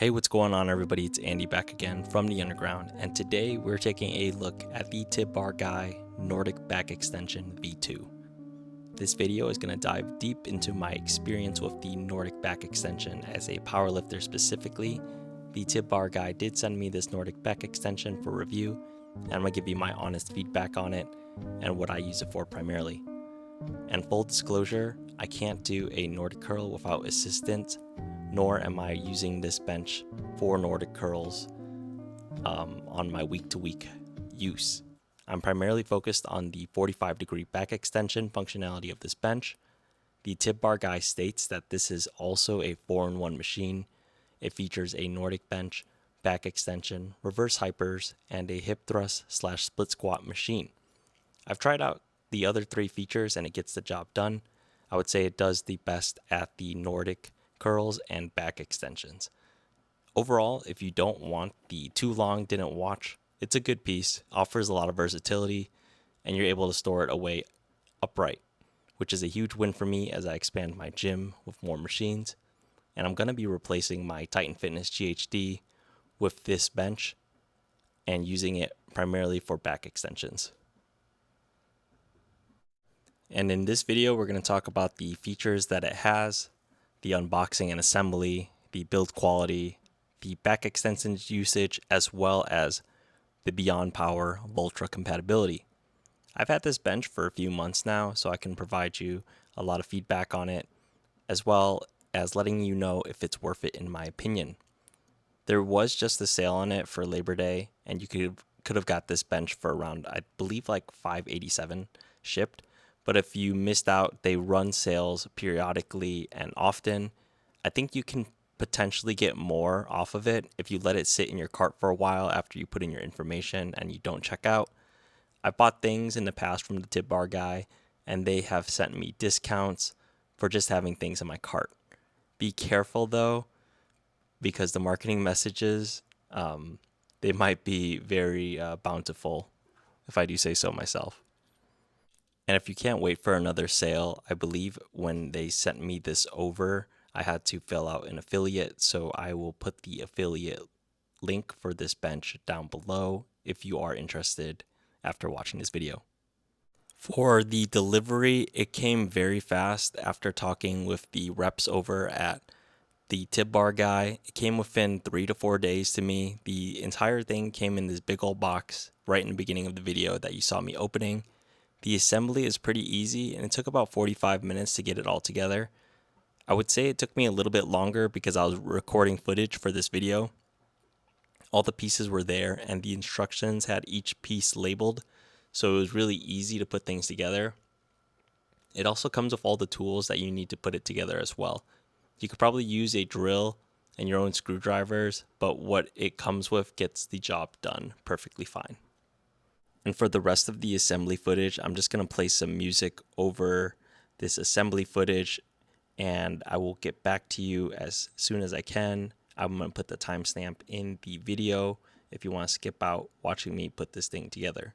Hey, what's going on, everybody? It's Andy back again from the underground, and today we're taking a look at the Tib Bar Guy Nordic Back Extension V2. This video is going to dive deep into my experience with the Nordic Back Extension as a powerlifter specifically. The Tib Bar Guy did send me this Nordic Back Extension for review, and I'm going to give you my honest feedback on it and what I use it for primarily. And full disclosure, I can't do a Nordic curl without assistance, nor am I using this bench for Nordic curls on my week-to-week use. I'm primarily focused on the 45-degree back extension functionality of this bench. The Tib Bar Guy states that this is also a 4-in-1 machine. It features a Nordic bench, back extension, reverse hypers, and a hip thrust / split squat machine. I've tried out the other 3 features and it gets the job done. I would say it does the best at the Nordic curls and back extensions. Overall, if you don't want the too long didn't watch, it's a good piece, offers a lot of versatility, and you're able to store it away upright, which is a huge win for me as I expand my gym with more machines. And I'm going to be replacing my Titan Fitness GHD with this bench and using it primarily for back extensions. And in this video, we're going to talk about the features that it has, the unboxing and assembly, the build quality, the back extensions usage, as well as the Beyond Power Voltra compatibility. I've had this bench for a few months now, so I can provide you a lot of feedback on it, as well as letting you know if it's worth it in my opinion. There was just a sale on it for Labor Day, and you could have got this bench for around, I believe, like $587 shipped. But if you missed out, they run sales periodically and often. I think you can potentially get more off of it if you let it sit in your cart for a while after you put in your information and you don't check out. I bought things in the past from the Tib Bar Guy, and they have sent me discounts for just having things in my cart. Be careful though, because the marketing messages, they might be very bountiful, if I do say so myself. And if you can't wait for another sale, I believe when they sent me this over, I had to fill out an affiliate. So I will put the affiliate link for this bench down below if you are interested after watching this video. For the delivery, it came very fast after talking with the reps over at the Tib Bar Guy. It came within 3 to 4 days to me. The entire thing came in this big old box right in the beginning of the video that you saw me opening. The assembly is pretty easy, and it took about 45 minutes to get it all together. I would say it took me a little bit longer because I was recording footage for this video. All the pieces were there, and the instructions had each piece labeled, so it was really easy to put things together. It also comes with all the tools that you need to put it together as well. You could probably use a drill and your own screwdrivers, but what it comes with gets the job done perfectly fine. And for the rest of the assembly footage, I'm just going to play some music over this assembly footage, and I will get back to you as soon as I can. I'm going to put the timestamp in the video if you want to skip out watching me put this thing together.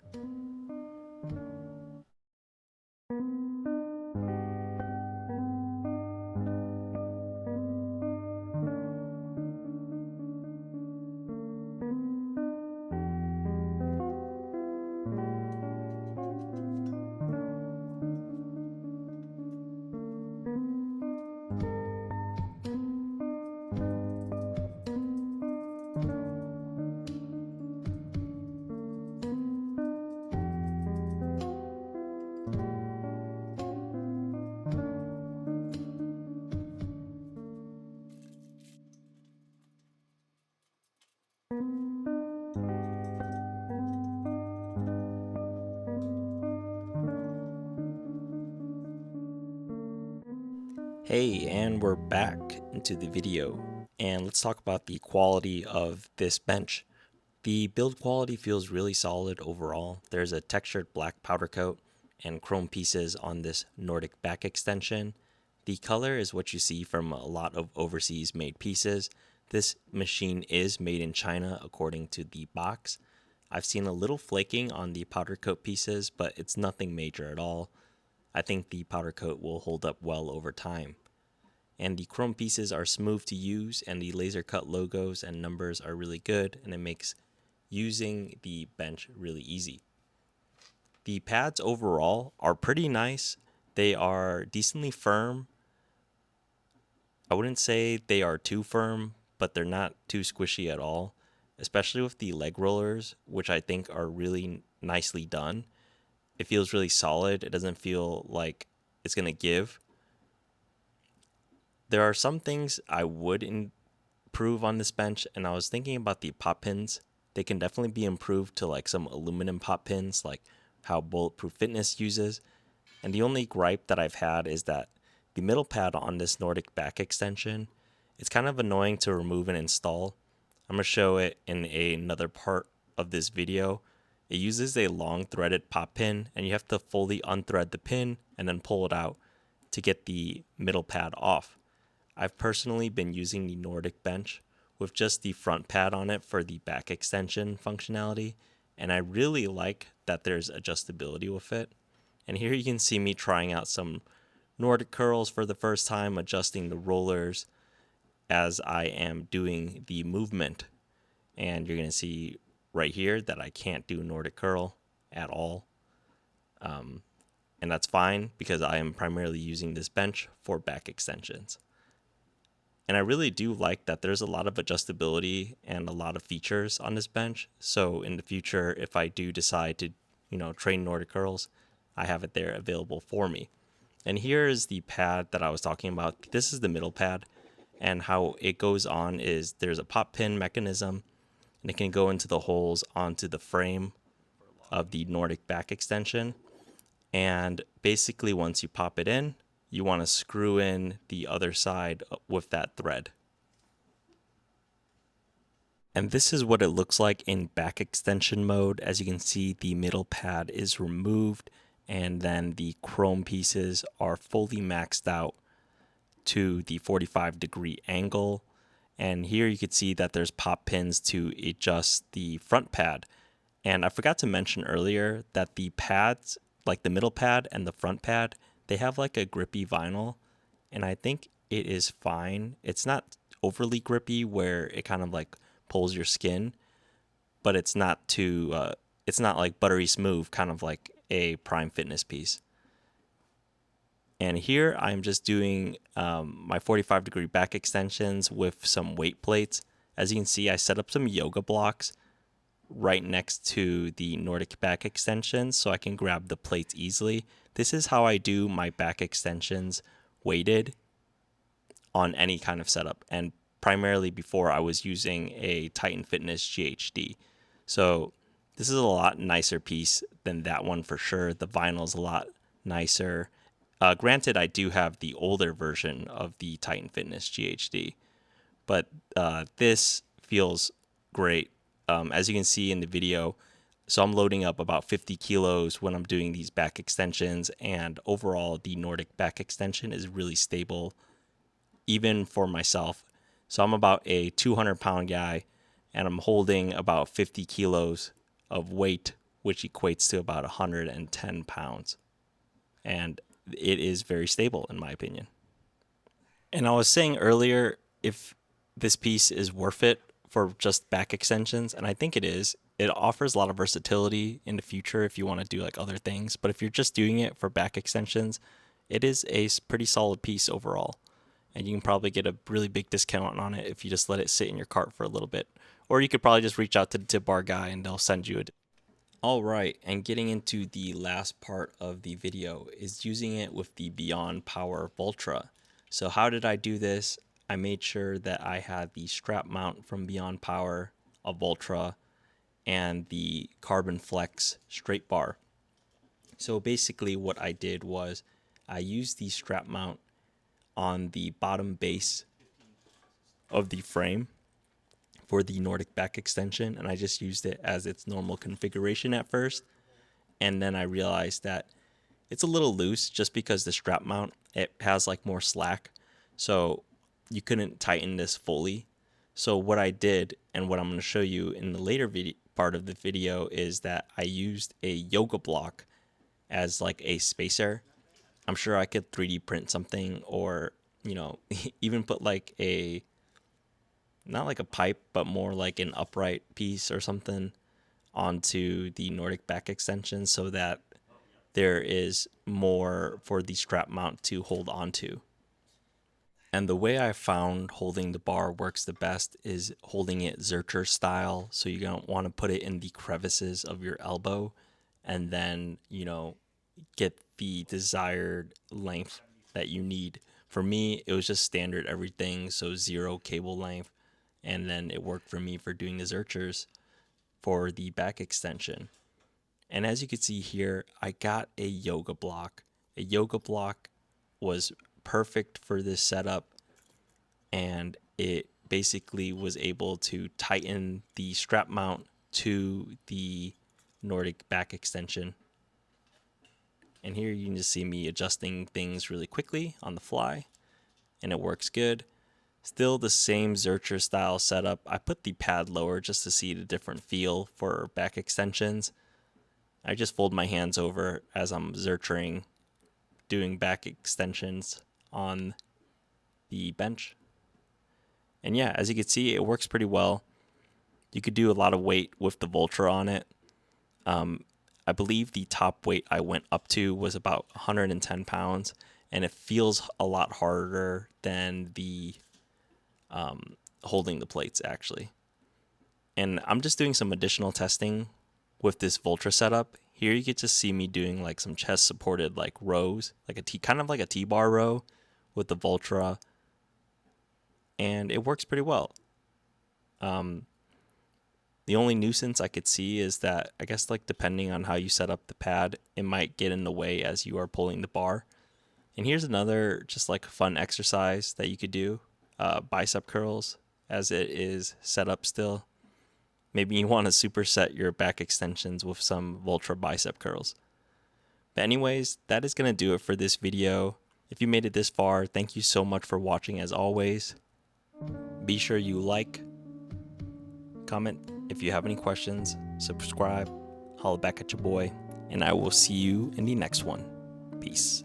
Hey, and we're back into the video, and let's talk about the quality of this bench. The build quality feels really solid overall. There's a textured black powder coat and chrome pieces on this Nordic back extension. The color is what you see from a lot of overseas made pieces. This machine is made in China according to the box. I've seen a little flaking on the powder coat pieces, but it's nothing major at all. I think the powder coat will hold up well over time. and the chrome pieces are smooth to use, and the laser cut logos and numbers are really good, and it makes using the bench really easy. The pads overall are pretty nice. They are decently firm. I wouldn't say they are too firm, but they're not too squishy at all, especially with the leg rollers, which I think are really nicely done. It feels really solid. It doesn't feel like it's going to give. There are some things I would improve on this bench, and I was thinking about the pop pins. They can definitely be improved to like some aluminum pop pins, like how Bulletproof Fitness uses. And the only gripe that I've had is that the middle pad on this Nordic back extension, it's kind of annoying to remove and install. I'm going to show it in another part of this video. It uses a long threaded pop pin, and you have to fully unthread the pin and then pull it out to get the middle pad off. I've personally been using the Nordic bench with just the front pad on it for the back extension functionality, and I really like that there's adjustability with it. And here you can see me trying out some Nordic curls for the first time, adjusting the rollers as I am doing the movement. And you're going to see right here that I can't do Nordic curl at all. And that's fine because I am primarily using this bench for back extensions. And I really do like that there's a lot of adjustability and a lot of features on this bench. So in the future, if I do decide to, train Nordic curls, I have it there available for me. And here is the pad that I was talking about. This is the middle pad, and how it goes on is there's a pop pin mechanism, and it can go into the holes onto the frame of the Nordic back extension. And basically once you pop it in, you want to screw in the other side with that thread. And this is what it looks like in back extension mode. As you can see, the middle pad is removed, and then the chrome pieces are fully maxed out to the 45-degree angle. And here you can see that there's pop pins to adjust the front pad. And I forgot to mention earlier that the pads, like the middle pad and the front pad, they have like a grippy vinyl, and I think it is fine. It's not overly grippy where it kind of like pulls your skin, but it's not it's not like buttery smooth, kind of like a Prime Fitness piece. And here I'm just doing my 45-degree back extensions with some weight plates. As you can see, I set up some yoga blocks right next to the Nordic back extensions so I can grab the plates easily. This is how I do my back extensions weighted on any kind of setup. And primarily before, I was using a Titan Fitness GHD. So this is a lot nicer piece than that one for sure. The vinyl is a lot nicer. Granted, I do have the older version of the Titan Fitness GHD, but this feels great. As you can see in the video, so I'm loading up about 50 kilos when I'm doing these back extensions, and overall the Nordic back extension is really stable, even for myself. So I'm about a 200-pound guy, and I'm holding about 50 kilos of weight, which equates to about 110 pounds. And it is very stable in my opinion. And I was saying earlier, if this piece is worth it for just back extensions, and I think it is. It offers a lot of versatility in the future if you want to do like other things. But if you're just doing it for back extensions, it is a pretty solid piece overall. And you can probably get a really big discount on it if you just let it sit in your cart for a little bit. Or you could probably just reach out to the tip bar guy and they'll send you a. All right, and getting into the last part of the video is using it with the Beyond Power Voltra. So how did I do this? I made sure that I had the strap mount from Beyond Power, a Voltra, and the Carbon Flex straight bar. So basically what I did was I used the strap mount on the bottom base of the frame for the Nordic back extension, and I just used it as its normal configuration at first. And then I realized that it's a little loose just because the strap mount, it has like more slack. So you couldn't tighten this fully. So what I did, and what I'm going to show you in the later part of the video, is that I used a yoga block as like a spacer. I'm sure I could 3D print something or even put like not like a pipe, but more like an upright piece or something onto the Nordic back extension so that there is more for the strap mount to hold onto. And the way I found holding the bar works the best is holding it Zercher style. So you don't want to put it in the crevices of your elbow and then, get the desired length that you need. For me, it was just standard everything, so 0 cable length. And then it worked for me for doing the Zerchers for the back extension. And as you can see here, I got a yoga block. A yoga block was perfect for this setup, and it basically was able to tighten the strap mount to the Nordic back extension. And here you can just see me adjusting things really quickly on the fly, and it works good. Still the same Zercher style setup. I put the pad lower just to see the different feel for back extensions. I just fold my hands over as I'm Zerchering, doing back extensions on the bench. And yeah, as you can see, it works pretty well. You could do a lot of weight with the Voltra on it. I believe the top weight I went up to was about 110 pounds, and it feels a lot harder than the holding the plates actually. And I'm just doing some additional testing with this Voltra setup. Here you get to see me doing like some chest supported like rows, like kind of like a T-bar row with the Voltra, and it works pretty well. The only nuisance I could see is that I guess like depending on how you set up the pad, it might get in the way as you are pulling the bar. And here's another just like fun exercise that you could do, bicep curls as it is set up still. Maybe you want to superset your back extensions with some Voltra bicep curls. But anyways, that is going to do it for this video. If you made it this far, thank you so much for watching as always. Be sure you like, comment if you have any questions, subscribe, holla back at your boy, and I will see you in the next one. Peace.